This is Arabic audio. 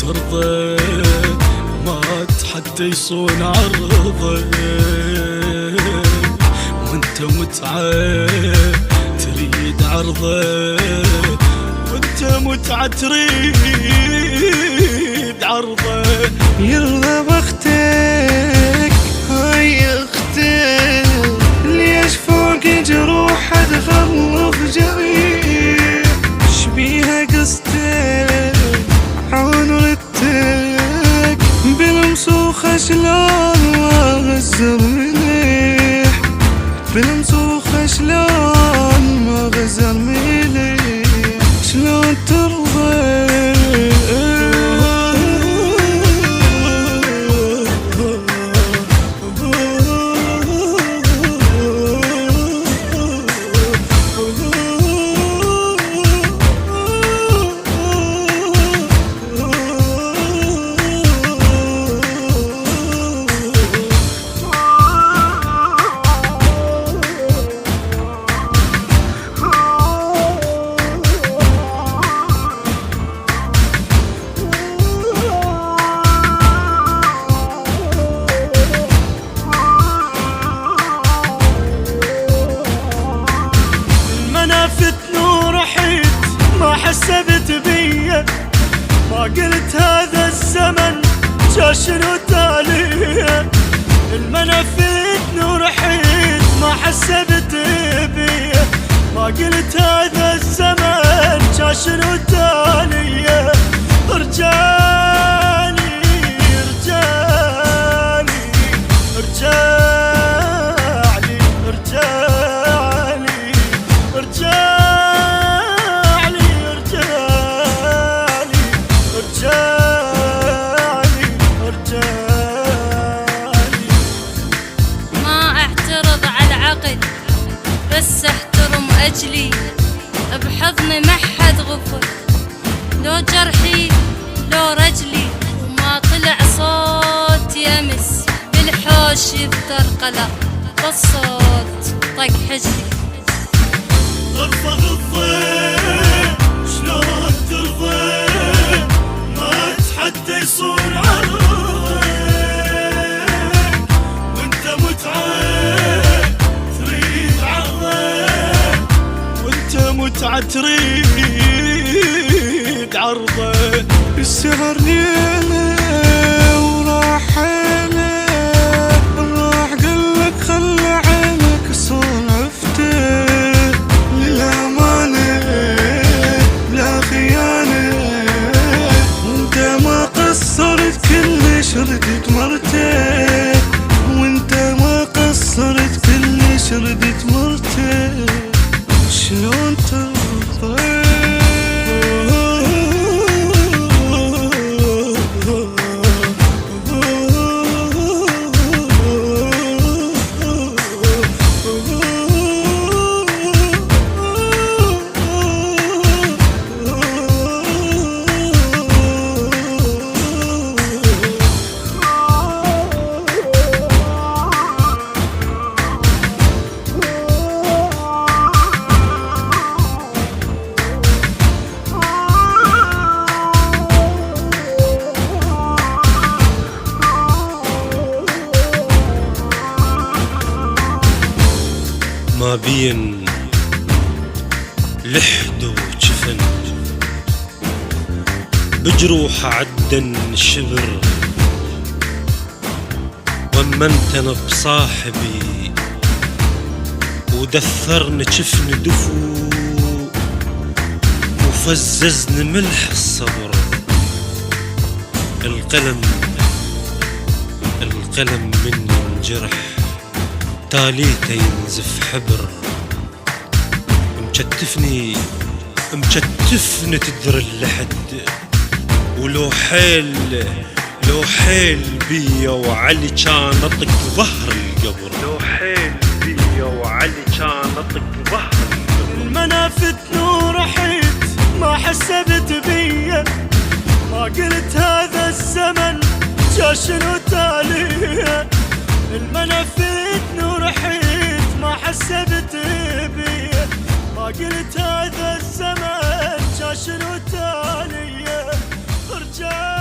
ترضى ما حتى يصون عرضه، وانت متعة تريد عرضه، وانت متعة تريد عرضه. يلا بختك هاي اختك، ليش فوق جروحها تغلظ جريح؟ شبيها قصتك عون ردك، بالمسوخة شلون ما غزر مليح، بالمسوخة شلون ما غزر مليح، شلون ترضى ما حسبت بيا، ما قلت هذا الزمن شنو تاليه. المنفتني ورحيت ما حسبت بيا، ما قلت هذا الزمن شنو تاليه. رجالي رجالي رجالي رجالي رجالي بس احترم اجلي، بحضني ما حد غفر، لو جرحي لو رجلي، وما طلع صوت يمس بالحوش يبترقله، بالصوت طق حجلي. غرفة غضة شلون ترضى ما تحدى يصون عرضك، وانت متعة متعة تريد عرضه. السهر ليلة وراح عينه، راح قلك خلى عينك صنعفته، للأمانة لا خيانة، وانت ما قصرت كلش ردت مرتك، وانت ما قصرت كلش ردت مرتك، شلون ترضى؟ ما بين لحد وجفن، بجروح عدن شبر، ومنتن بصاحبي ودثرن جفن دفو، وفززن ملح الصبر. القلم من ينجرح تاليته ينزف حبر، مجتفني تدر اللحد، ولو حيل بيا وعلي كان اطق ظهر القبر، لو حيل بيا وعلي كان اطق ظهر القبر. المنافتني ورحيت ما حسبت بيا، ما قلت هذا الزمن شنو تاليه. المنافتني ورحيت ما حسبت بيا، ما قلت هذا الزمن شنو تاليه. رجال